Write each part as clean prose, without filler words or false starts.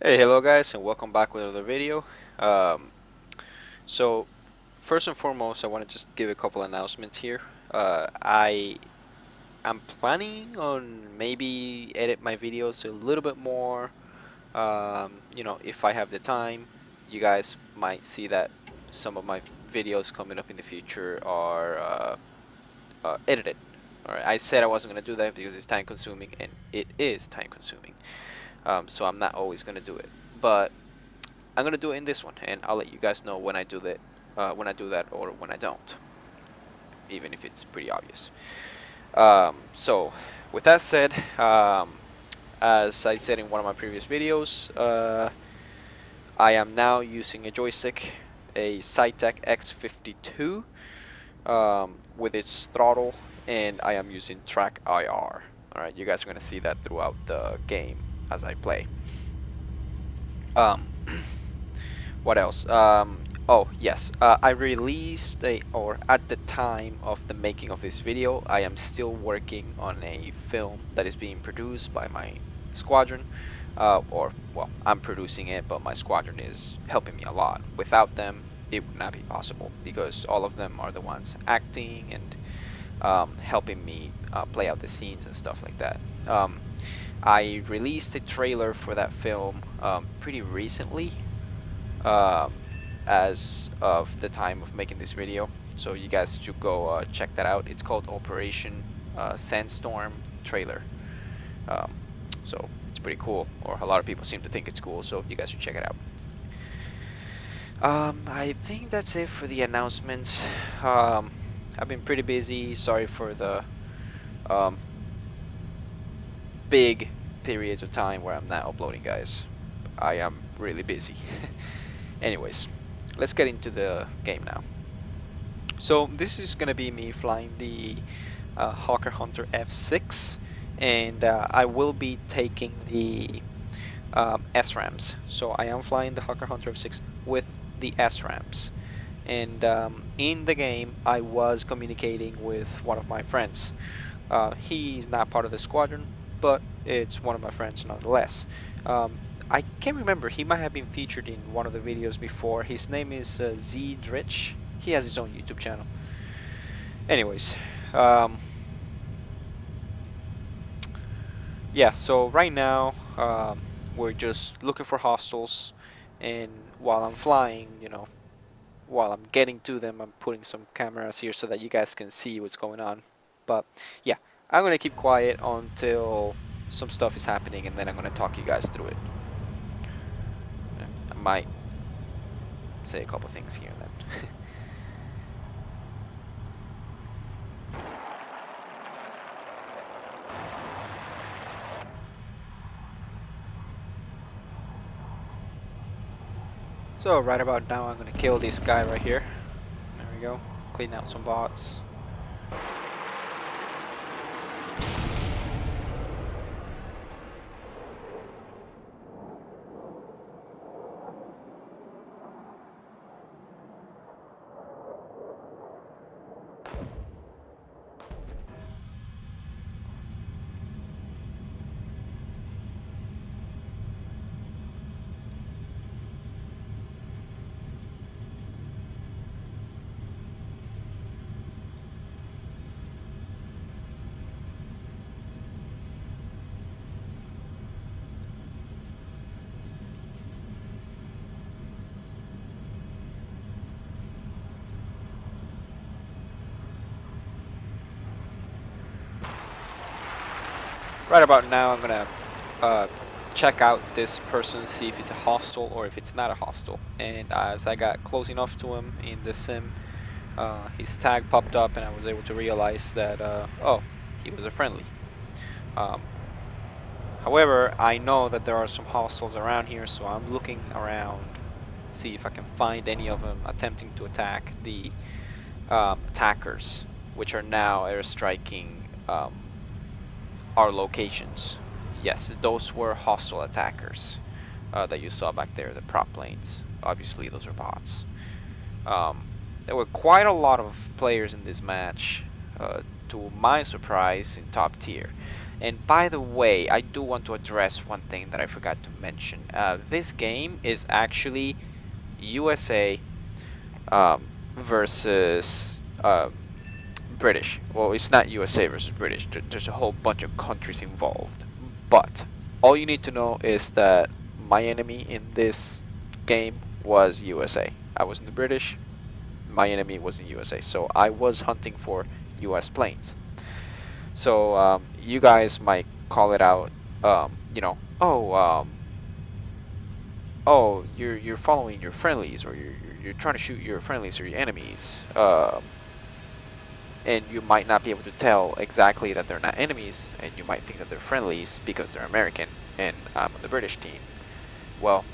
Hey, hello guys, and welcome back with another video. Um, so first and foremost, I want to just give a couple announcements here. I am planning on maybe edit my videos a little bit more. If I have the time, you guys might see that some of my videos coming up in the future are edited. Alright, I said I wasn't gonna do that because it's time consuming, and it is time consuming. So I'm not always gonna do it, but I'm gonna do it in this one, and I'll let you guys know when I do that, or when I don't, even if it's pretty obvious. So, with that said, as I said in one of my previous videos, I am now using a joystick, a Cytec X52, with its throttle, and I am using track IR. Alright, you guys are gonna see that throughout the game as I play. Um, What else? Oh yes, I released or at the time of the making of this video, I am still working on a film that is being produced by my squadron. Or, well, I'm producing it, but my squadron is helping me a lot. Without them, it would not be possible because all of them are the ones acting and helping me play out the scenes and stuff like that. I released a trailer for that film pretty recently, um, as of the time of making this video. So you guys should go check that out. It's called Operation Sandstorm Trailer. Um, so it's pretty cool, or a lot of people seem to think it's cool. So you guys should check it out. I think that's it for the announcements. I've been pretty busy. Sorry for the um, big periods of time where I'm not uploading, guys. I am really busy. Anyways, let's get into the game now. So this is gonna be me flying the Hawker Hunter F6, and I will be taking the SRAAMs. So I am flying the Hawker Hunter F6 with the SRAAMs. And in the game, I was communicating with one of my friends. He's not part of the squadron, but it's one of my friends nonetheless. I can't remember. He might have been featured in one of the videos before. His name is Z Drich. He has his own YouTube channel. Anyways, um, yeah. So right now, we're just looking for hostiles, and while I'm flying, while I'm getting to them, I'm putting some cameras here so that you guys can see what's going on. But yeah, I'm gonna keep quiet until some stuff is happening, and then I'm gonna talk you guys through it. I might say a couple things here and then. So right about now, I'm gonna kill this guy right here. There we go. Clean out some bots. Right about now, I'm gonna uh, check out this person, see if it's a hostile or if it's not a hostile. And as I got close enough to him in the sim, his tag popped up, and I was able to realize that, oh, he was a friendly. Um, However, I know that there are some hostiles around here, so I'm looking around, see if I can find any of them attempting to attack the attackers, which are now airstriking our locations. Yes, those were hostile attackers that you saw back there, the prop planes. Obviously, those are bots. There were quite a lot of players in this match, to my surprise, in top tier. And by the way, I do want to address one thing that I forgot to mention. This game is actually USA versus British. Well, it's not USA versus British. There's a whole bunch of countries involved. But all you need to know is that my enemy in this game was USA. I was in the British. My enemy was in USA. So I was hunting for US planes. So you guys might call it out, oh, you're following your friendlies, or you're trying to shoot your friendlies or your enemies. And you might not be able to tell exactly that they're not enemies, and you might think that they're friendlies because they're American and I'm on the British team. Well,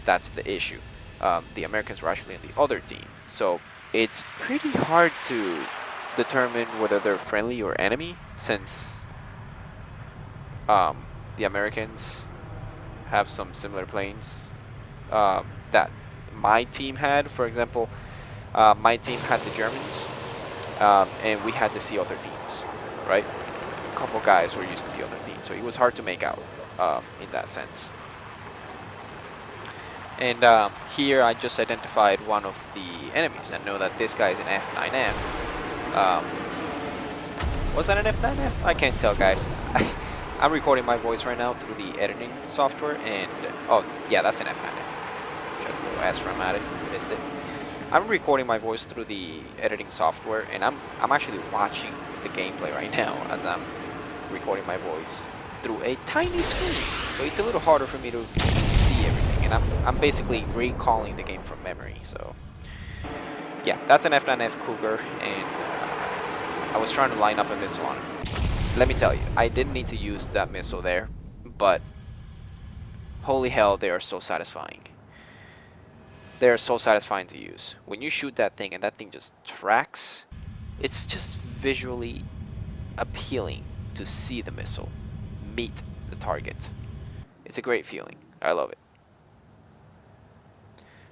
that's the issue. The Americans were actually on the other team, so it's pretty hard to determine whether they're friendly or enemy, since the Americans have some similar planes that my team had. For example, my team had the Germans, and we had to see other teams, right? A couple guys were used to see other teams, so it was hard to make out in that sense. And here I just identified one of the enemies and know that this guy is an F9F. Was that an F9F? I can't tell, guys. I'm recording my voice right now through the editing software, and oh yeah, that's an F9F. Should go SRAAM at it, missed it. I'm recording my voice through the editing software, and I'm actually watching the gameplay right now as I'm recording my voice through a tiny screen, so it's a little harder for me to see everything, and I'm basically recalling the game from memory. So yeah, that's an F9F Cougar, and I was trying to line up a missile on it. Let me tell you, I didn't need to use that missile there, but holy hell, they are so satisfying. They are so satisfying to use. When you shoot that thing and that thing just tracks, it's just visually appealing to see the missile meet the target. It's a great feeling. I love it.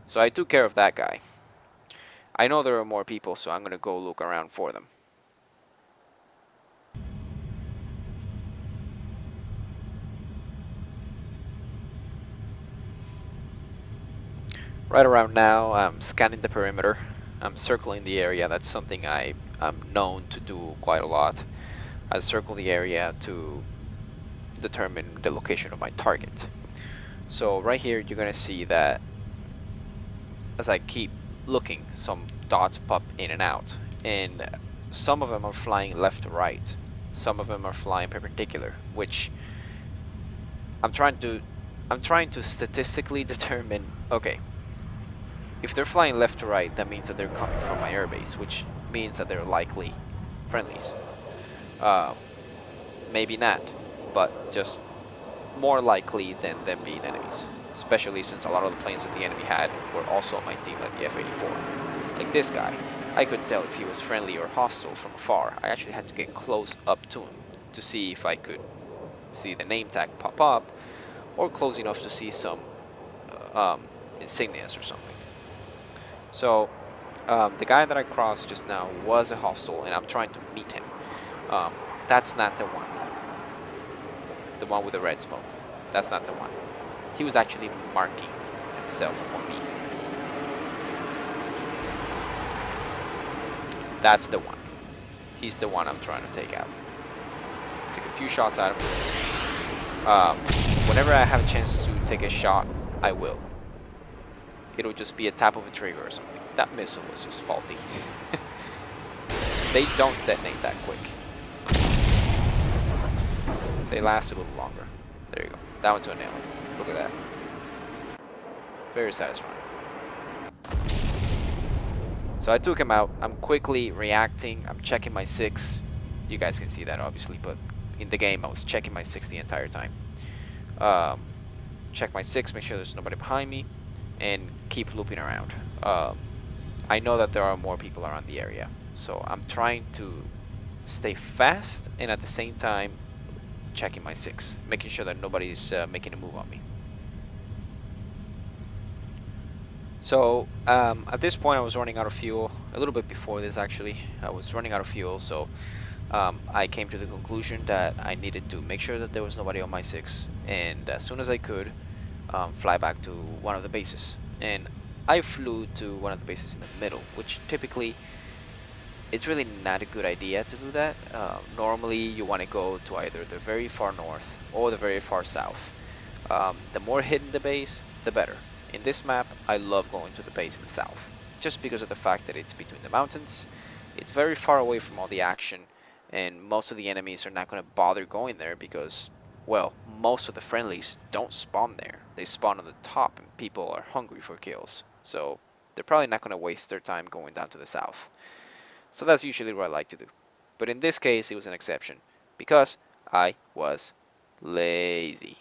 So I took care of that guy. I know there are more people, so I'm gonna go look around for them. Right around now, I'm scanning the perimeter. I'm circling the area. That's something I'm known to do quite a lot. I circle the area to determine the location of my target. So right here, you're gonna see that as I keep looking, some dots pop in and out, and some of them are flying left to right. Some of them are flying perpendicular, which I'm trying to statistically determine. Okay, if they're flying left to right, that means that they're coming from my airbase, which means that they're likely friendlies. Maybe not, but just more likely than them being enemies. Especially since a lot of the planes that the enemy had were also on my team, like the F-84. Like this guy, I couldn't tell if he was friendly or hostile from afar. I actually had to get close up to him to see if I could see the name tag pop up, or close enough to see some insignias or something. So the guy that I crossed just now was a hostile, and I'm trying to meet him. That's not the one. The one with the red smoke. That's not the one. He was actually marking himself for me. That's the one. He's the one I'm trying to take out. Take a few shots at him. Whenever I have a chance to take a shot, I will. It'll just be a tap of a trigger or something. That missile was just faulty. They don't detonate that quick. They last a little longer. There you go. That one's a nail. Look at that. Very satisfying. So I took him out. I'm quickly reacting. I'm checking my 6. You guys can see that obviously, but in the game I was checking my 6 the entire time. Check my 6, make sure there's nobody behind me, and keep looping around. I know that there are more people around the area, so I'm trying to stay fast and at the same time checking my 6, making sure that nobody's making a move on me. So at this point I was running out of fuel. A little bit before this actually, I was running out of fuel, so I came to the conclusion that I needed to make sure that there was nobody on my 6, and as soon as I could, fly back to one of the bases. And I flew to one of the bases in the middle, which typically it's really not a good idea to do that. Normally, you want to go to either the very far north or the very far south. The more hidden the base, the better. In this map, I love going to the base in the south, just because of the fact that it's between the mountains, it's very far away from all the action, and most of the enemies are not going to bother going there because, well, most of the friendlies don't spawn there. They spawn on the top, and people are hungry for kills, so they're probably not going to waste their time going down to the south. So that's usually what I like to do. But in this case, it was an exception, because I was lazy.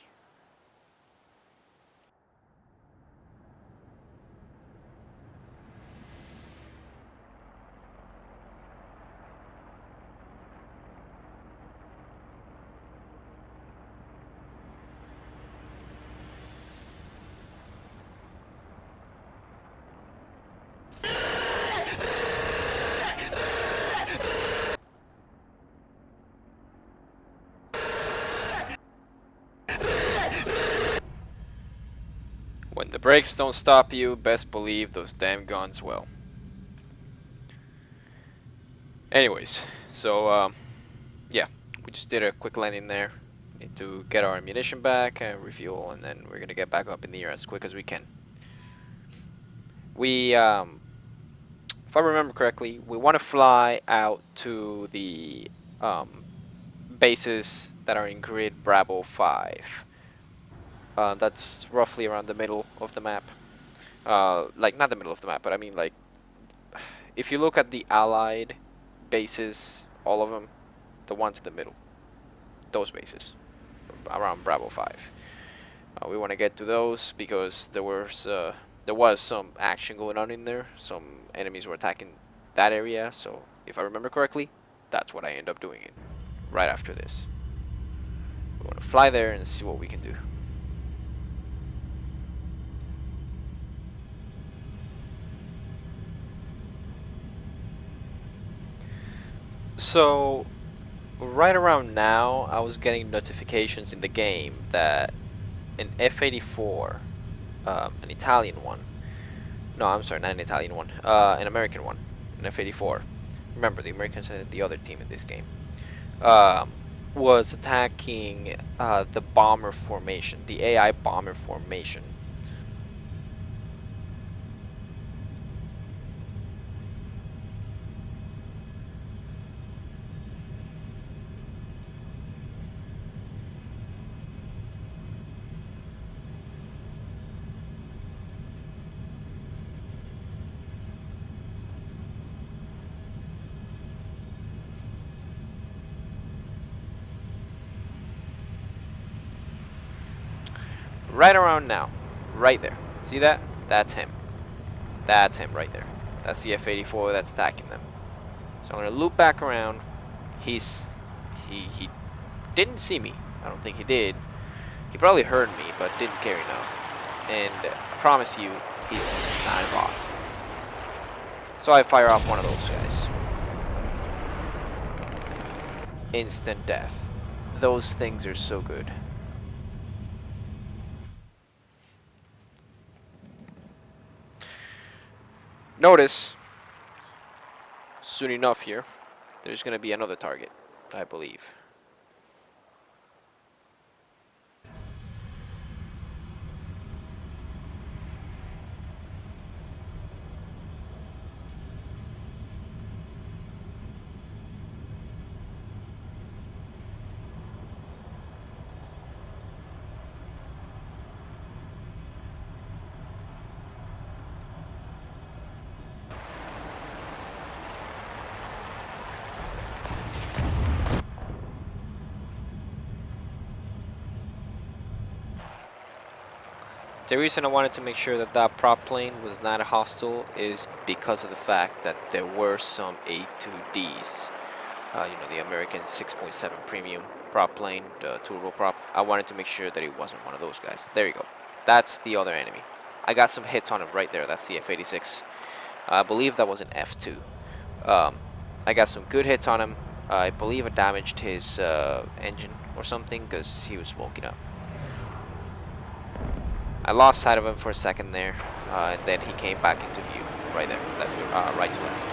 When the brakes don't stop you, best believe those damn guns will. Anyways, so yeah, we just did a quick landing there. Need to get our ammunition back, refuel, and then we're gonna get back up in the air as quick as we can. We, if I remember correctly, we want to fly out to the um, bases that are in grid Bravo 5. That's roughly around the middle of the map. Like not the middle of the map, but I mean like if you look at the allied bases, all of them, the ones in the middle, those bases around Bravo 5. We want to get to those because there was some action going on in there. Some enemies were attacking that area, so if I remember correctly, that's what I end up doing it right after this. We want to fly there and see what we can do. So right around now, I was getting notifications in the game that an F-84, an Italian one. No, I'm sorry, not an Italian one. An American one, an F-84. Remember, the Americans had the other team in this game. Um, was attacking the bomber formation, the AI bomber formation. Right around now, right there. See that? That's him. That's him right there. That's the F-84 that's attacking them. So I'm gonna loop back around. He didn't see me. I don't think he did. He probably heard me, but didn't care enough. And I promise you, he's not a bot. So I fire off one of those guys. Instant death. Those things are so good. Notice, soon enough here, there's gonna be another target, I believe. The reason I wanted to make sure that that prop plane was not a hostile is because of the fact that there were some A2Ds. You know, the American 6.7 premium prop plane, the turbo prop. I wanted to make sure that it wasn't one of those guys. There you go. That's the other enemy. I got some hits on him right there. That's the F-86. I believe that was an F2. I got some good hits on him. I believe I damaged his engine or something because he was smoking up. I lost sight of him for a second there, and then he came back into view. Right there, right to left.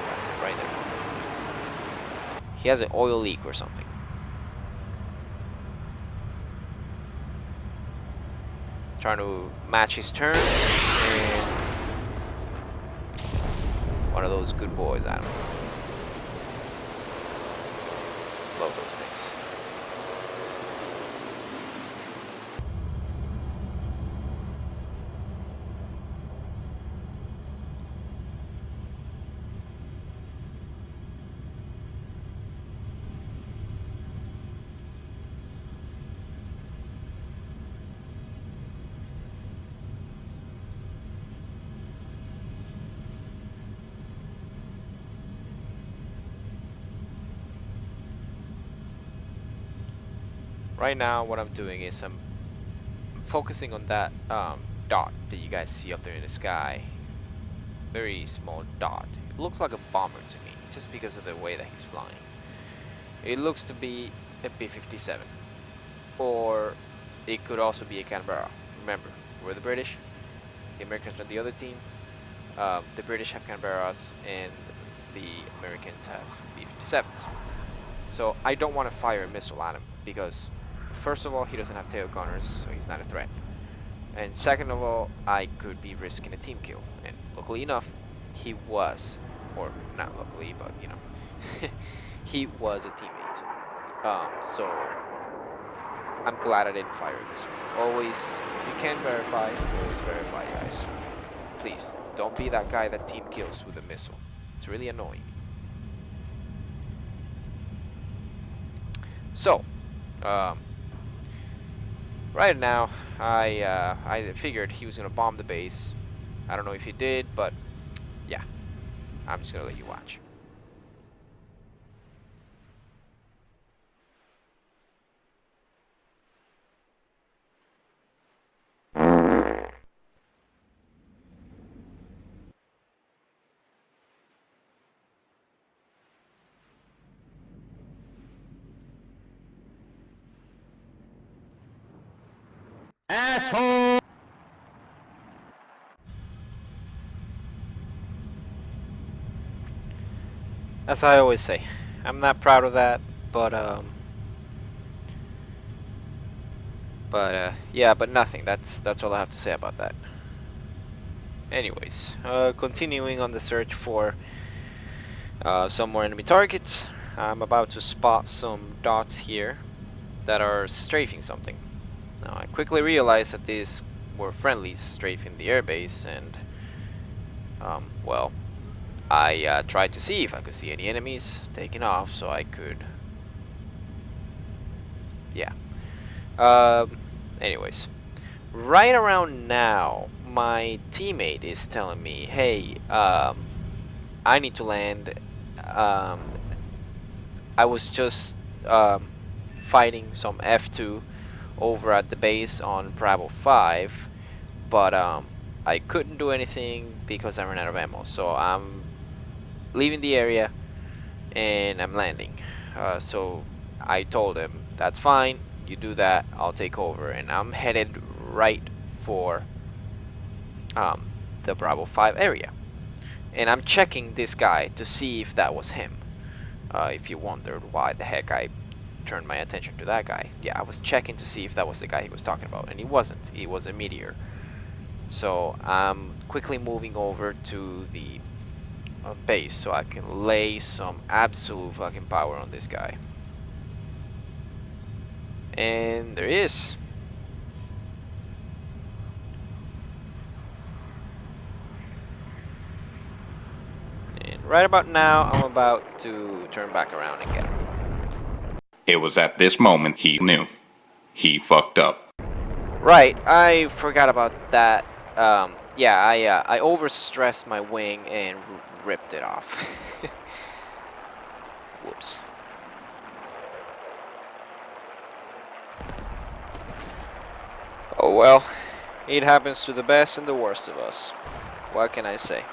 That's it, right there. He has an oil leak or something. Trying to match his turn, and one of those good boys, Adam. Love those things. Right now, what I'm doing is I'm focusing on that dot that you guys see up there in the sky. Very small dot. It looks like a bomber to me, just because of the way that he's flying. It looks to be a B-57, or it could also be a Canberra. Remember, we're the British, the Americans are the other team. The British have Canberras, and the Americans have B-57s. So I don't want to fire a missile at him, because first of all, he doesn't have tail gunners, so he's not a threat. And second of all, I could be risking a team kill. And luckily enough, he was, or not luckily, but you know, he was a teammate. So I'm glad I didn't fire this one. Always, if you can verify, always verify, guys. Please, don't be that guy that team kills with a missile. It's really annoying. So, right now, I figured he was gonna bomb the base. I don't know if he did, but yeah, I'm just gonna let you watch. Asshole! As I always say, I'm not proud of that, but yeah, but nothing. That's all I have to say about that. Anyways, continuing on the search for some more enemy targets. I'm about to spot some dots here that are strafing something. Now I quickly realized that these were friendlies strafing the airbase, and well, I tried to see if I could see any enemies taking off, so I could, yeah. Anyways, right around now, my teammate is telling me, hey, I need to land. Um, I was just fighting some F2 over at the base on Bravo 5, but I couldn't do anything because I ran out of ammo. So I'm leaving the area and I'm landing. So I told him, that's fine, you do that, I'll take over. And I'm headed right for the Bravo 5 area. And I'm checking this guy to see if that was him. If you wondered why the heck I turned my attention to that guy. Yeah, I was checking to see if that was the guy he was talking about, and he wasn't. He was a meteor. So I'm quickly moving over to the base so I can lay some absolute fucking power on this guy. And there he is. And right about now, I'm about to turn back around and get him. It was at this moment he knew. He fucked up. Right, I forgot about that. Yeah, I overstressed my wing and ripped it off. Whoops. Oh well, it happens to the best and the worst of us. What can I say?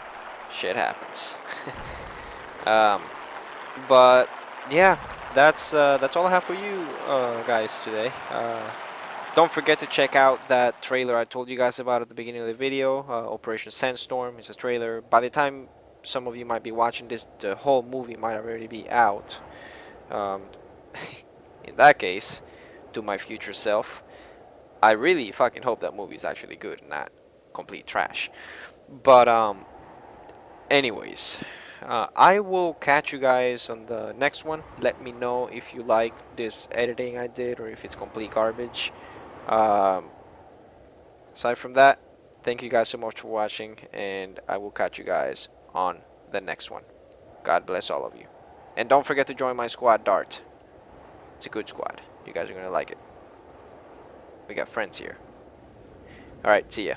Shit happens. um, but yeah, that's all I have for you guys today. Don't forget to check out that trailer I told you guys about at the beginning of the video. Operation Sandstorm is a trailer. By the time some of you might be watching this, the whole movie might already be out. Um, in that case, to my future self, I really fucking hope that movie is actually good and not complete trash. But anyways, I will catch you guys on the next one. Let me know if you like this editing I did or if it's complete garbage. Um, aside from that, thank you guys so much for watching, and I will catch you guys on the next one. God bless all of you. And don't forget to join my squad, Dart. It's a good squad. You guys are gonna like it. We got friends here. Alright, see ya.